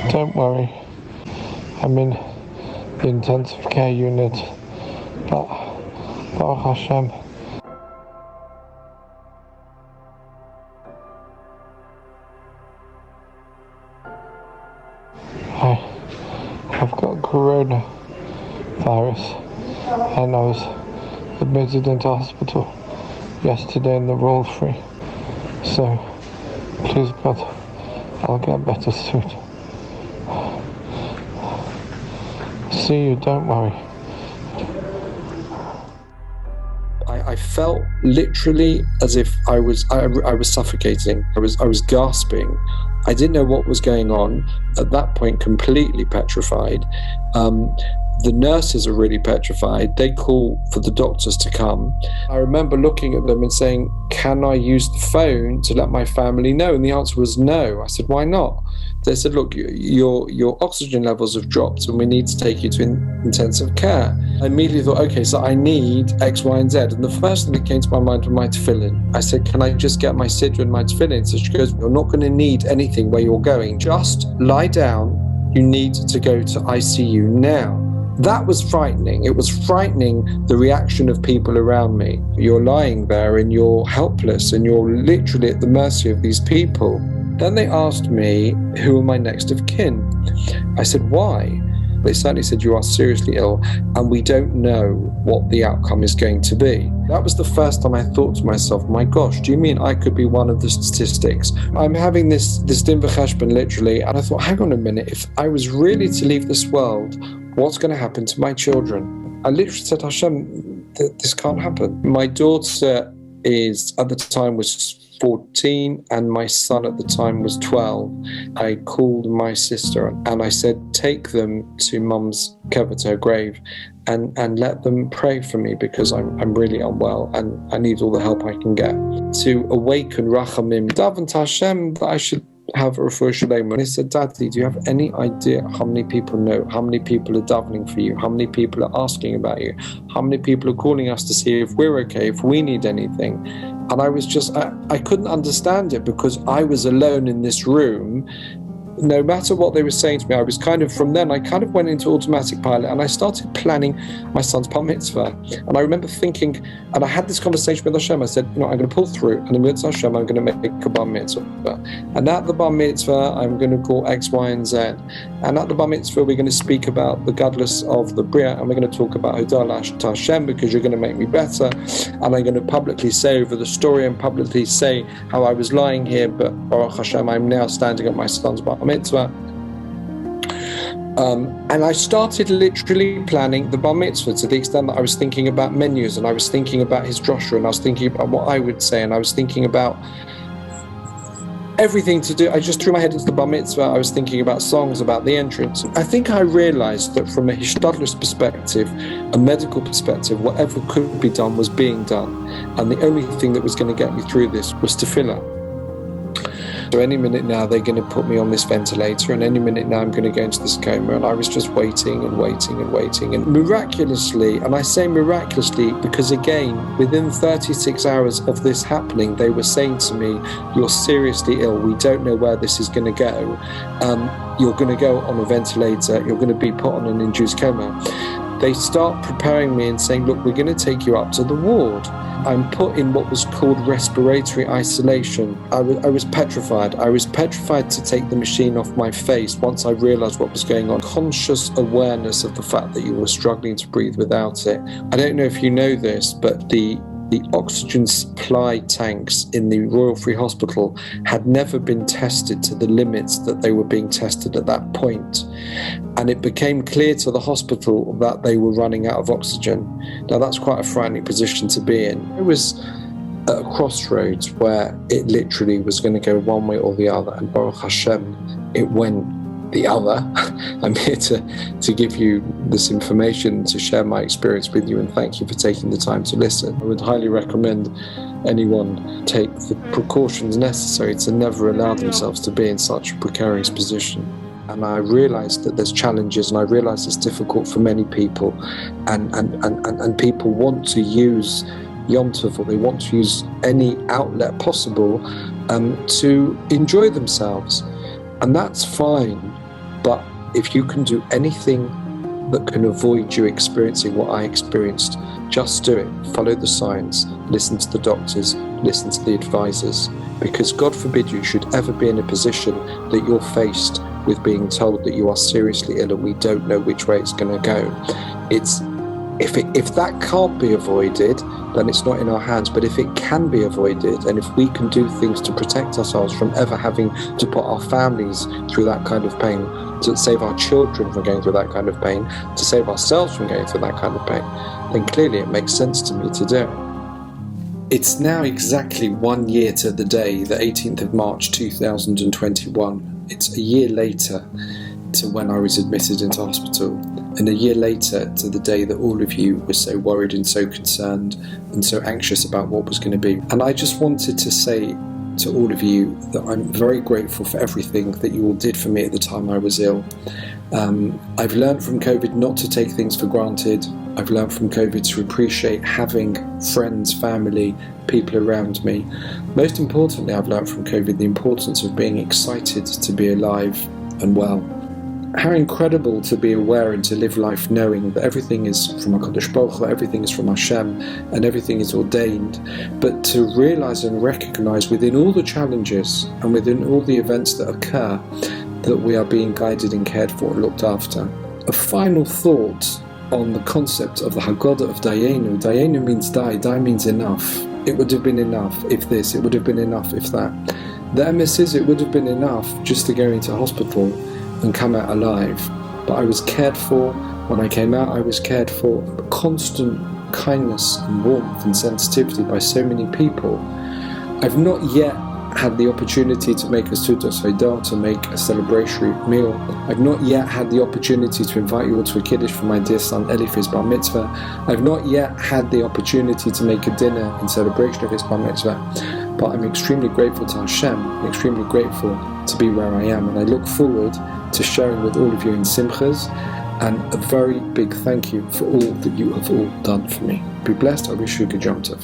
Don't worry. I'm in the intensive care unit, but Baruch Hashem, I've got coronavirus and I was admitted into hospital yesterday in the roll-free. So, please God, I'll get better soon. See you, don't worry. I felt literally as if I was suffocating. I was gasping. I didn't know what was going on. At that point, completely petrified. The nurses are really petrified. They call for the doctors to come. I remember looking at them and saying, can I use the phone to let my family know? And the answer was no. I said, why not? They said, look, your oxygen levels have dropped and we need to take you to intensive care. I immediately thought, okay, so I need X, Y, and Z. And the first thing that came to my mind was my tefillin. I said, can I just get my siddur and my tefillin? So she goes, you're not going to need anything where you're going. Just lie down. You need to go to ICU now. That was frightening. It was frightening, the reaction of people around me. You're lying there and you're helpless and you're literally at the mercy of these people. Then they asked me, who are my next of kin? I said, why? They certainly said, you are seriously ill and we don't know what the outcome is going to be. That was the first time I thought to myself, my gosh, do you mean I could be one of the statistics? I'm having this din v'cheshbon literally, and I thought, hang on a minute, if I was really to leave this world, what's going to happen to my children? I literally said, Hashem, this can't happen. My daughter at the time was 14 and my son at the time was 12. I called my sister and I said, take them to mum's kever, to her grave, and let them pray for me because I'm really unwell and I need all the help I can get. To awaken Rachamim, daven to Hashem that I should have a refuah shalema. And he said, Daddy, do you have any idea how many people know, how many people are davening for you, how many people are asking about you, how many people are calling us to see if we're okay, if we need anything? And I was just, I couldn't understand it because I was alone in this room. No matter what they were saying to me, I was from then, I went into automatic pilot and I started planning my son's bar mitzvah. And I remember thinking, and I had this conversation with Hashem, I said, I'm going to pull through, and in mitzvah Hashem, I'm going to make a bar mitzvah. And at the bar mitzvah, I'm going to call X, Y, and Z. And at the bar mitzvah, we're going to speak about the gadlus of the Bria, and we're going to talk about Hodah to Hashem, because you're going to make me better. And I'm going to publicly say over the story and publicly say how I was lying here, but Baruch Hashem, I'm now standing at my son's bar mitzvah. And I started literally planning the bar mitzvah to the extent that I was thinking about menus, and I was thinking about his drosha, and I was thinking about what I would say, and I was thinking about everything to do. I just threw my head into the bar mitzvah. I was thinking about songs, about the entrance. I think I realized that from a hishtadlus perspective, a medical perspective, whatever could be done was being done. And the only thing that was going to get me through this was tefillah. So any minute now they're going to put me on this ventilator, and any minute now I'm going to go into this coma. And I was just waiting and waiting and waiting. And miraculously, and I say miraculously because again, within 36 hours of this happening, they were saying to me, you're seriously ill. We don't know where this is going to go. You're going to go on a ventilator. You're going to be put on an induced coma. They start preparing me and saying, look, we're going to take you up to the ward. I'm put in what was called respiratory isolation. I was petrified. I was petrified to take the machine off my face once I realized what was going on. Conscious awareness of the fact that you were struggling to breathe without it. I don't know if you know this, but the oxygen supply tanks in the Royal Free Hospital had never been tested to the limits that they were being tested at that point. And it became clear to the hospital that they were running out of oxygen. Now that's quite a frightening position to be in. It was at a crossroads where it literally was going to go one way or the other, and Baruch Hashem, it went the other. I'm here to give you this information, to share my experience with you, and thank you for taking the time to listen. I would highly recommend anyone take the precautions necessary to never allow themselves to be in such a precarious position. And I realize that there's challenges, and I realize it's difficult for many people, and people want to use Yom Tov, or they want to use any outlet possible to enjoy themselves, and that's fine. But if you can do anything that can avoid you experiencing what I experienced, just do it. Follow the signs, listen to the doctors, listen to the advisors, because God forbid you should ever be in a position that you're faced with being told that you are seriously ill and we don't know which way it's going to go. If that can't be avoided, then it's not in our hands. But if it can be avoided, and if we can do things to protect ourselves from ever having to put our families through that kind of pain, to save our children from going through that kind of pain, to save ourselves from going through that kind of pain, then clearly it makes sense to me to do it. It's now exactly 1 year to the day, the 18th of March 2021. It's a year later to when I was admitted into hospital, and a year later to the day that all of you were so worried and so concerned and so anxious about what was going to be. And I just wanted to say to all of you that I'm very grateful for everything that you all did for me at the time I was ill. I've learned from COVID not to take things for granted. I've learned from COVID to appreciate having friends, family, people around me. Most importantly, I've learned from COVID the importance of being excited to be alive and well. How incredible to be aware and to live life knowing that everything is from HaKadosh Baruch Hu, everything is from Hashem, and everything is ordained. But to realize and recognize within all the challenges and within all the events that occur that we are being guided and cared for and looked after. A final thought on the concept of the Haggadah of Dayenu. Dayenu means die. Die means enough. It would have been enough if this. It would have been enough if that. The emes is, it would have been enough just to go into hospital and come out alive. But I was cared for. When I came out, I was cared for. Constant kindness and warmth and sensitivity by so many people. I've not yet had the opportunity to make a Suda Seidah, to make a celebratory meal. I've not yet had the opportunity to invite you all to a Kiddush for my dear son Eli for his Bar Mitzvah. I've not yet had the opportunity to make a dinner in celebration of his Bar Mitzvah. But I'm extremely grateful to Hashem, I'm extremely grateful to be where I am, and I look forward to sharing with all of you in Simchas, and a very big thank you for all that you have all done for me. Be blessed. I wish you a good Yom Tov.